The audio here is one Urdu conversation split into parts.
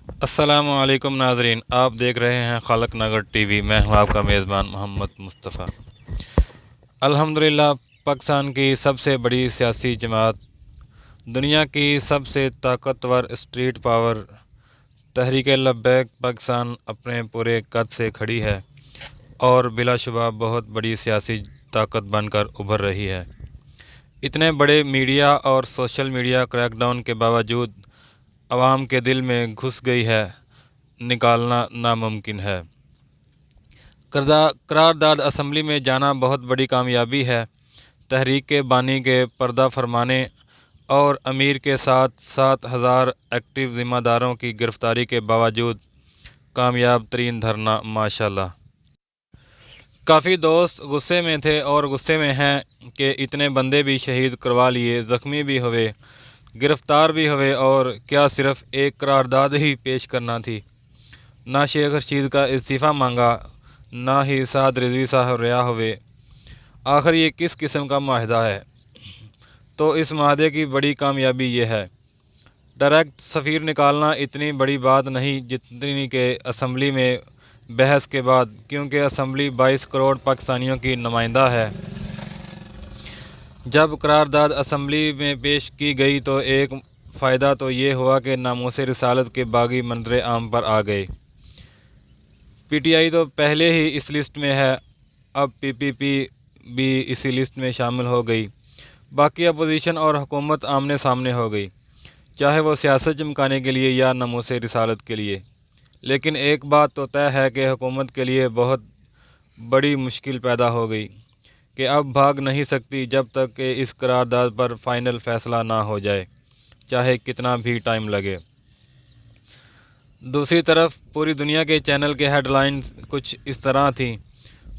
السلام علیکم ناظرین، آپ دیکھ رہے ہیں خالق نگر ٹی وی۔ میں ہوں آپ کا میزبان محمد مصطفیٰ۔ الحمدللہ، پاکستان کی سب سے بڑی سیاسی جماعت، دنیا کی سب سے طاقتور اسٹریٹ پاور تحریک لبیک پاکستان اپنے پورے قد سے کھڑی ہے اور بلا شبہ بہت بڑی سیاسی طاقت بن کر ابھر رہی ہے۔ اتنے بڑے میڈیا اور سوشل میڈیا کریک ڈاؤن کے باوجود عوام کے دل میں گھس گئی ہے، نکالنا ناممکن ہے۔ قرارداد اسمبلی میں جانا بہت بڑی کامیابی ہے۔ تحریک کے بانی کے پردہ فرمانے اور امیر کے ساتھ 7,000 ایکٹیو ذمہ داروں کی گرفتاری کے باوجود کامیاب ترین دھرنا، ماشاءاللہ۔ کافی دوست غصے میں تھے اور غصے میں ہیں کہ اتنے بندے بھی شہید کروا لیے، زخمی بھی ہوئے، گرفتار بھی ہوئے، اور کیا صرف ایک قرارداد ہی پیش کرنا تھی؟ نہ شیخ رشید کا استعفیٰ مانگا، نہ ہی سعد رضوی صاحب رہا ہوئے۔ آخر یہ کس قسم کا معاہدہ ہے؟ تو اس معاہدے کی بڑی کامیابی یہ ہے، ڈائریکٹ سفیر نکالنا اتنی بڑی بات نہیں جتنی کہ اسمبلی میں بحث کے بعد، کیونکہ اسمبلی 22 کروڑ پاکستانیوں کی نمائندہ ہے۔ جب قرارداد اسمبلی میں پیش کی گئی تو ایک فائدہ تو یہ ہوا کہ ناموس رسالت کے باغی منظر عام پر آ گئے۔ پی ٹی آئی تو پہلے ہی اس لسٹ میں ہے، اب پی پی پی بھی اسی لسٹ میں شامل ہو گئی۔ باقی اپوزیشن اور حکومت آمنے سامنے ہو گئی، چاہے وہ سیاست چمکانے کے لیے یا ناموس رسالت کے لیے۔ لیکن ایک بات تو طے ہے کہ حکومت کے لیے بہت بڑی مشکل پیدا ہو گئی کہ اب بھاگ نہیں سکتی جب تک کہ اس قرارداد پر فائنل فیصلہ نہ ہو جائے، چاہے کتنا بھی ٹائم لگے۔ دوسری طرف پوری دنیا کے چینل کے ہیڈ لائنز کچھ اس طرح تھیں: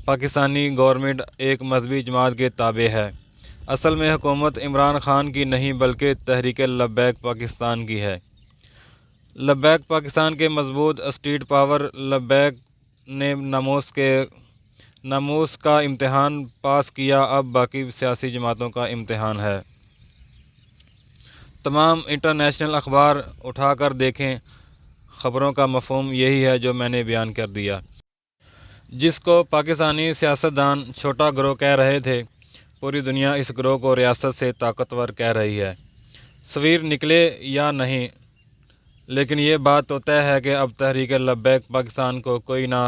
پاکستانی گورنمنٹ ایک مذہبی جماعت کے تابع ہے۔ اصل میں حکومت عمران خان کی نہیں بلکہ تحریک لبیک پاکستان کی ہے۔ لبیک پاکستان کے مضبوط اسٹریٹ پاور لبیک نے ناموس کا امتحان پاس کیا، اب باقی سیاسی جماعتوں کا امتحان ہے۔ تمام انٹرنیشنل اخبار اٹھا کر دیکھیں، خبروں کا مفہوم یہی ہے جو میں نے بیان کر دیا۔ جس کو پاکستانی سیاستدان چھوٹا گروہ کہہ رہے تھے، پوری دنیا اس گروہ کو ریاست سے طاقتور کہہ رہی ہے۔ سفیر نکلے یا نہیں، لیکن یہ بات تو طے ہے کہ اب تحریک لبیک پاکستان کو کوئی نہ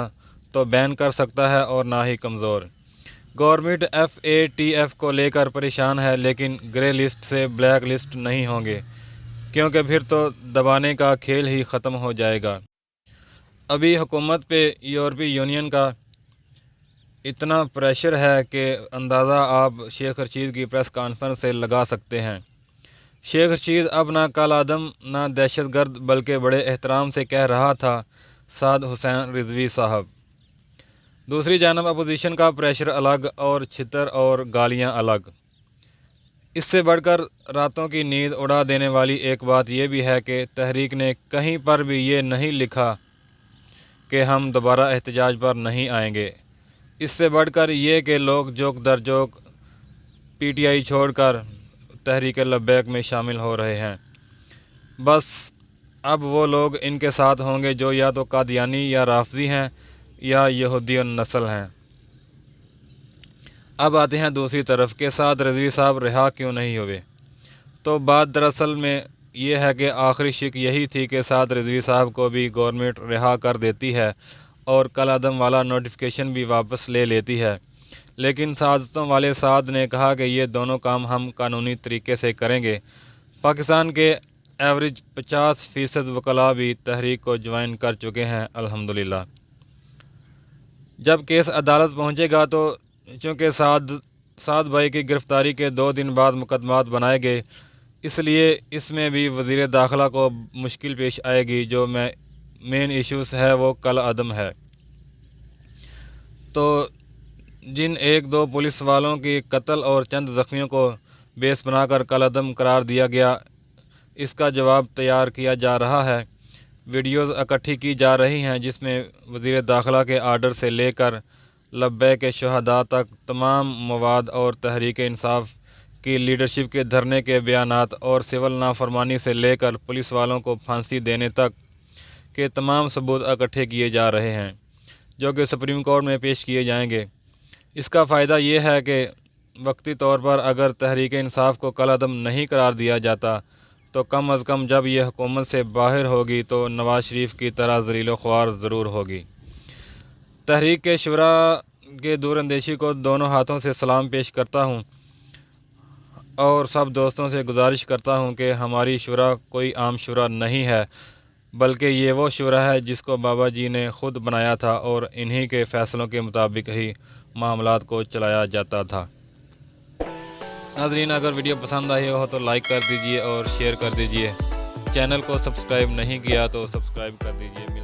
تو بین کر سکتا ہے اور نہ ہی کمزور۔ Government F A T F کو لے کر پریشان ہے، لیکن گرے لسٹ سے بلیک لسٹ نہیں ہوں گے، کیونکہ پھر تو دبانے کا کھیل ہی ختم ہو جائے گا۔ ابھی حکومت پہ یورپی یونین کا اتنا پریشر ہے کہ اندازہ آپ شیخ رشید کی پریس کانفرنس سے لگا سکتے ہیں۔ شیخ رشید اب نہ کال عدم نہ دہشت گرد بلکہ بڑے احترام سے کہہ رہا تھا سعد حسین رضوی صاحب۔ دوسری جانب اپوزیشن کا پریشر الگ اور چھتر اور گالیاں الگ۔ اس سے بڑھ کر راتوں کی نیند اڑا دینے والی ایک بات یہ بھی ہے کہ تحریک نے کہیں پر بھی یہ نہیں لکھا کہ ہم دوبارہ احتجاج پر نہیں آئیں گے۔ اس سے بڑھ کر یہ کہ لوگ جوک در جوک پی ٹی آئی چھوڑ کر تحریک لبیک میں شامل ہو رہے ہیں۔ بس اب وہ لوگ ان کے ساتھ ہوں گے جو یا تو قادیانی یا رافضی ہیں یا یہودی النسل ہیں۔ اب آتے ہیں دوسری طرف کہ سعد رضوی صاحب رہا کیوں نہیں ہوئے؟ تو بات دراصل میں یہ ہے کہ آخری شک یہی تھی کہ سعد رضوی صاحب کو بھی گورنمنٹ رہا کر دیتی ہے اور کال عدم والا نوٹیفیکیشن بھی واپس لے لیتی ہے، لیکن سعادتوں والے سعد نے کہا کہ یہ دونوں کام ہم قانونی طریقے سے کریں گے۔ پاکستان کے ایوریج 50% وکلاء بھی تحریک کو جوائن کر چکے ہیں، الحمدللہ۔ جب کیس عدالت پہنچے گا تو چونکہ سعد بھائی کی گرفتاری کے 2 دن بعد مقدمات بنائے گئے، اس لیے اس میں بھی وزیر داخلہ کو مشکل پیش آئے گی۔ جو مین ایشوز ہے وہ کال عدم ہے۔ تو جن 1-2 پولیس والوں کی قتل اور چند زخمیوں کو بیس بنا کر کال عدم قرار دیا گیا، اس کا جواب تیار کیا جا رہا ہے۔ ویڈیوز اکٹھی کی جا رہی ہیں جس میں وزیر داخلہ کے آرڈر سے لے کر لبیک کے شہداء تک تمام مواد اور تحریک انصاف کی لیڈرشپ کے دھرنے کے بیانات اور سول نافرمانی سے لے کر پولیس والوں کو پھانسی دینے تک کے تمام ثبوت اکٹھے کیے جا رہے ہیں جو کہ سپریم کورٹ میں پیش کیے جائیں گے۔ اس کا فائدہ یہ ہے کہ وقتی طور پر اگر تحریک انصاف کو کالعدم نہیں قرار دیا جاتا تو کم از کم جب یہ حکومت سے باہر ہوگی تو نواز شریف کی طرح ذلیل و خوار ضرور ہوگی۔ تحریک کے شورا کے دور اندیشی کو دونوں ہاتھوں سے سلام پیش کرتا ہوں اور سب دوستوں سے گزارش کرتا ہوں کہ ہماری شورا کوئی عام شورا نہیں ہے، بلکہ یہ وہ شورا ہے جس کو بابا جی نے خود بنایا تھا اور انہی کے فیصلوں کے مطابق ہی معاملات کو چلایا جاتا تھا۔ ناظرین، اگر ویڈیو پسند آئی ہو تو لائک کر دیجئے اور شیئر کر دیجئے۔ چینل کو سبسکرائب نہیں کیا تو سبسکرائب کر دیجئے۔